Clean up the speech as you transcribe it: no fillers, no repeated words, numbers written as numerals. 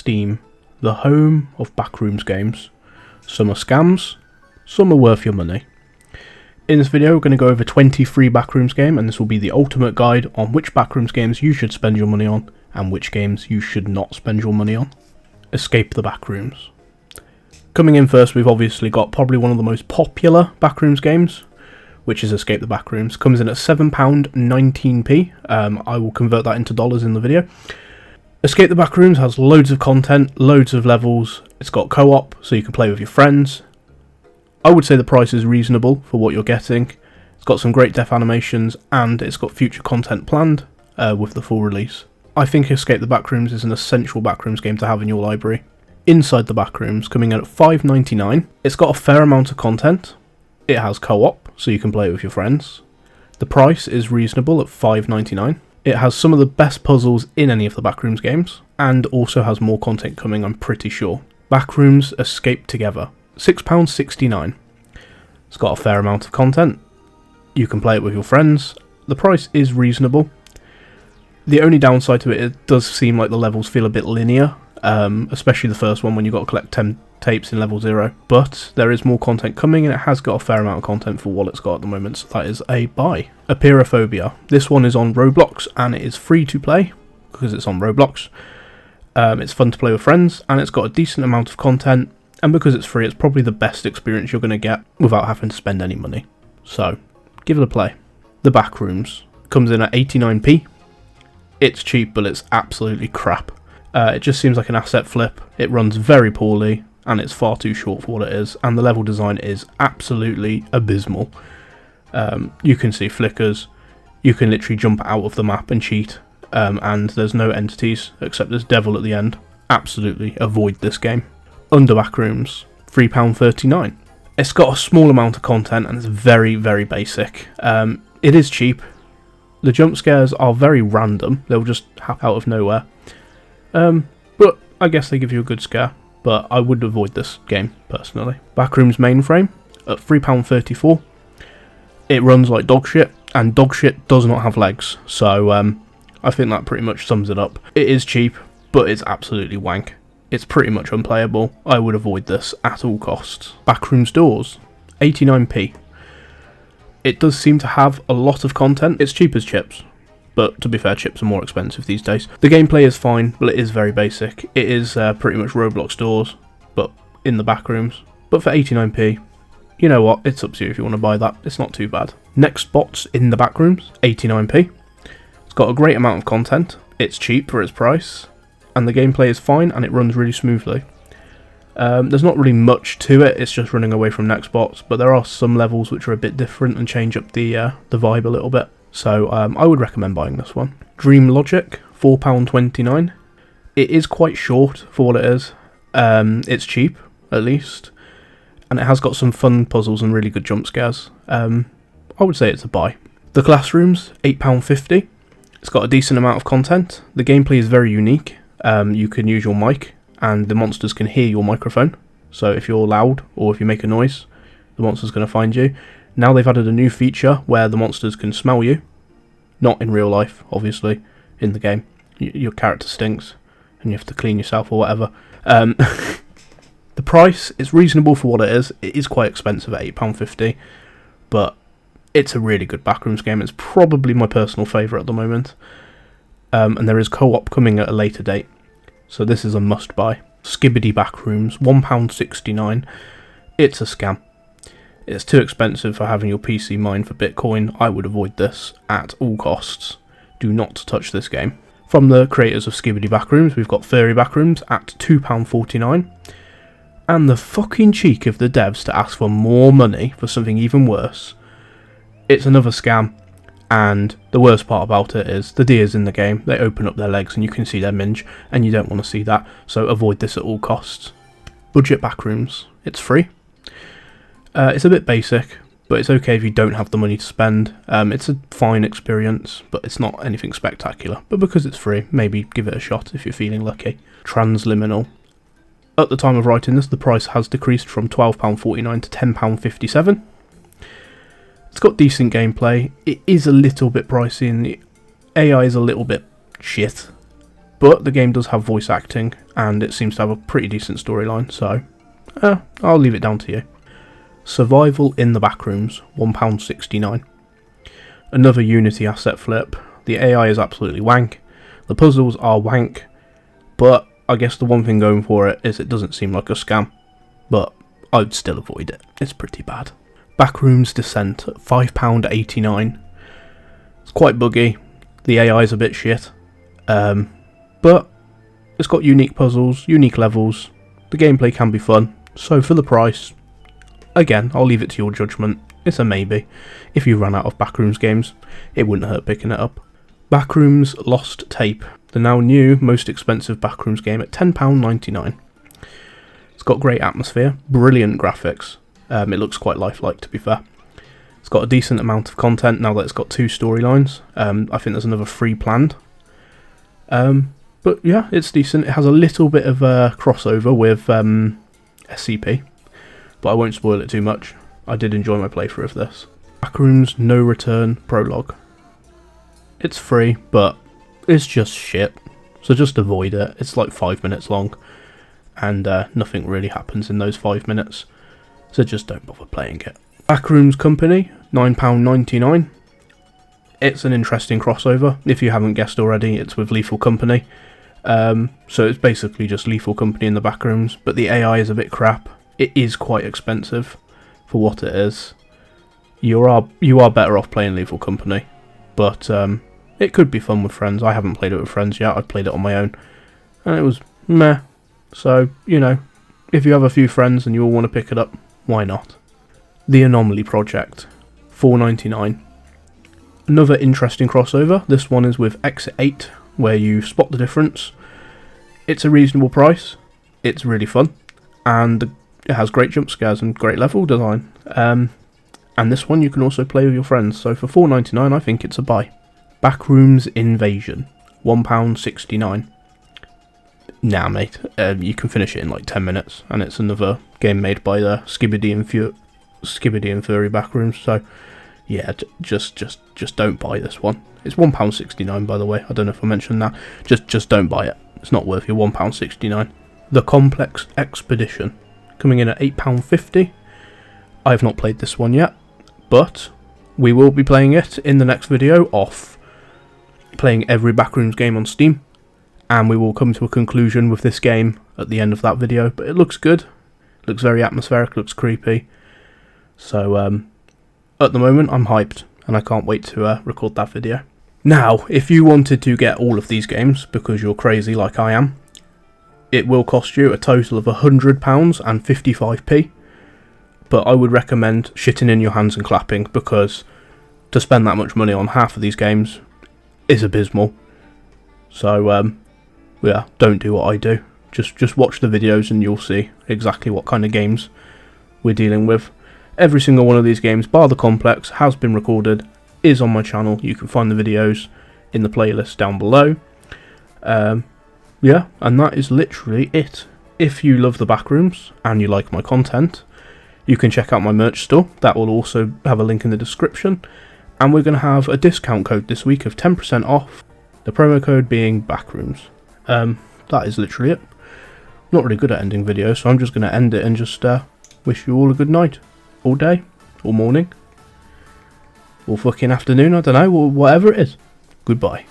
Steam, the home of Backrooms games. Some are scams, some are worth your money. In this video we're going to go over 20 free Backrooms games, and this will be the ultimate guide on which Backrooms games you should spend your money on and which games you should not spend your money on. Escape the Backrooms. Coming in first, we've obviously got probably one of the most popular Backrooms games, which is Escape the Backrooms. Comes in at £7.19p. I will convert that into dollars in the video. Escape the Backrooms has loads of content, loads of levels. It's got co-op, so you can play with your friends. I would say the price is reasonable for what you're getting. It's got some great death animations, and it's got future content planned with the full release. I think Escape the Backrooms is an essential Backrooms game to have in your library. Inside the Backrooms, coming in at $5.99. It's got a fair amount of content. It has co-op, so you can play with your friends. The price is reasonable at $5.99. It has some of the best puzzles in any of the Backrooms games, and also has more content coming, I'm pretty sure. Backrooms Escape Together, £6.69. It's got a fair amount of content. You can play it with your friends. The price is reasonable. The only downside to it does seem like the levels feel a bit linear, especially the first one when you've got to collect 10 tapes in level 0. But there is more content coming, and it has got a fair amount of content for what it's got at the moment, so that is a buy. Apeirophobia. This one is on Roblox, and it is free to play because it's on Roblox. It's fun to play with friends, and it's got a decent amount of content, and because it's free, it's probably the best experience you're going to get without having to spend any money. So, give it a play. The Backrooms comes in at 89p. It's cheap, but it's absolutely crap. It just seems like an asset flip. It runs very poorly, and it's far too short for what it is, and the level design is absolutely abysmal. You can see flickers, you can literally jump out of the map and cheat, and there's no entities except this devil at the end. Absolutely avoid this game. Under Backrooms, £3.39. It's got a small amount of content, and it's very, very basic. It is cheap. The jump scares are very random, they'll just happen out of nowhere. But I guess they give you a good scare. But I would avoid this game, personally. Backrooms Mainframe at £3.34. It runs like dog shit, and dog shit does not have legs, so I think that pretty much sums it up. It is cheap, but it's absolutely wank. It's pretty much unplayable. I would avoid this at all costs. Backrooms Doors, 89p. It does seem to have a lot of content. It's cheap as chips. But to be fair, chips are more expensive these days. The gameplay is fine, but it is very basic. It is pretty much Roblox Doors, but in the Backrooms. But for 89p, you know what, it's up to you if you want to buy that. It's not too bad. Next Spots in the Backrooms, 89p. It's got a great amount of content. It's cheap for its price, and the gameplay is fine, and it runs really smoothly. There's not really much to it, it's just running away from next spots, but there are some levels which are a bit different and change up the vibe a little bit. So I would recommend buying this one. Dream Logic, £4.29. It is quite short for what it is. It's cheap, at least, and it has got some fun puzzles and really good jump scares. I would say it's a buy. The Classrooms, £8.50. It's got a decent amount of content. The gameplay is very unique. You can use your mic, and the monsters can hear your microphone. So if you're loud, or if you make a noise, the monster's going to find you. Now they've added a new feature where the monsters can smell you. Not in real life, obviously. In the game, your character stinks, and you have to clean yourself or whatever. The price is reasonable for what it is. It is quite expensive at £8.50, but it's a really good Backrooms game. It's probably my personal favourite at the moment. And there is co-op coming at a later date, so this is a must-buy. Skibidi Backrooms, £1.69. It's a scam. It's too expensive for having your PC mined for Bitcoin. I would avoid this at all costs. Do not touch this game. From the creators of Skibidi Backrooms, we've got Furry Backrooms at £2.49. And the fucking cheek of the devs to ask for more money for something even worse. It's another scam, and the worst part about it is the deers in the game, they open up their legs and you can see their minge, and you don't want to see that, so avoid this at all costs. Budget Backrooms, it's free. It's a bit basic, but it's okay if you don't have the money to spend. It's a fine experience, but it's not anything spectacular. But because it's free, maybe give it a shot if you're feeling lucky. Transliminal. At the time of writing this, the price has decreased from £12.49 to £10.57. It's got decent gameplay. It is a little bit pricey, and the AI is a little bit shit. but the game does have voice acting, and it seems to have a pretty decent storyline, so I'll leave it down to you. Survival in the Backrooms, £1.69. Another Unity asset flip. The AI is absolutely wank, the puzzles are wank, but I guess the one thing going for it is it doesn't seem like a scam, but I'd still avoid it, it's pretty bad. Backrooms Descent, £5.89. It's quite buggy, the AI is a bit shit, but it's got unique puzzles, unique levels, the gameplay can be fun, so for the price, again, I'll leave it to your judgment. It's a maybe. If you run out of Backrooms games, it wouldn't hurt picking it up. Backrooms Lost Tape, the now new, most expensive Backrooms game at £10.99. It's got great atmosphere, brilliant graphics. It looks quite lifelike, to be fair. It's got a decent amount of content now that it's got 2 storylines. I think there's another 3 planned. But yeah, it's decent. It has a little bit of a crossover with SCP, but I won't spoil it too much. I did enjoy my playthrough of this. Backrooms No Return Prologue. It's free, but it's just shit, so just avoid it. It's like 5 minutes long, and nothing really happens in those 5 minutes, so just don't bother playing it. Backrooms Company, £9.99. It's an interesting crossover. If you haven't guessed already, it's with Lethal Company. So it's basically just Lethal Company in the Backrooms, but the AI is a bit crap. It is quite expensive for what it is. You are better off playing Lethal Company, but it could be fun with friends. I haven't played it with friends yet. I've played it on my own, and it was meh. So, you know, if you have a few friends and you all want to pick it up, why not? The Anomaly Project, £4.99. Another interesting crossover. This one is with Exit 8, where you spot the difference. It's a reasonable price. It's really fun, and it has great jump scares and great level design. And this one you can also play with your friends, so for £4.99 I think it's a buy. Backrooms Invasion, £1.69. Nah mate, you can finish it in like 10 minutes, and it's another game made by the Skibidi and Fury Backrooms, so yeah, just don't buy this one. It's £1.69 by the way, I don't know if I mentioned that. Just don't buy it, it's not worth your £1.69. The Complex Expedition, coming in at £8.50. I have not played this one yet, but we will be playing it in the next video off playing every Backrooms game on Steam, and we will come to a conclusion with this game at the end of that video. But it looks good, looks very atmospheric, looks creepy, so at the moment I'm hyped and I can't wait to record that video. Now, if you wanted to get all of these games because you're crazy like I am, it will cost you a total of £100 and 55p, but I would recommend shitting in your hands and clapping, because to spend that much money on half of these games is abysmal. So yeah, don't do what I do. Just watch the videos and you'll see exactly what kind of games we're dealing with. Every single one of these games, bar the Complex, has been recorded, is on my channel. You can find the videos in the playlist down below. Yeah, and that is literally it. If you love the Backrooms and you like my content, you can check out my merch store. That will also have a link in the description. And we're going to have a discount code this week of 10% off. The promo code being Backrooms. That is literally it. Not really good at ending videos, so I'm just going to end it and just wish you all a good night. All day, or morning, or fucking afternoon, I don't know, or whatever it is. Goodbye.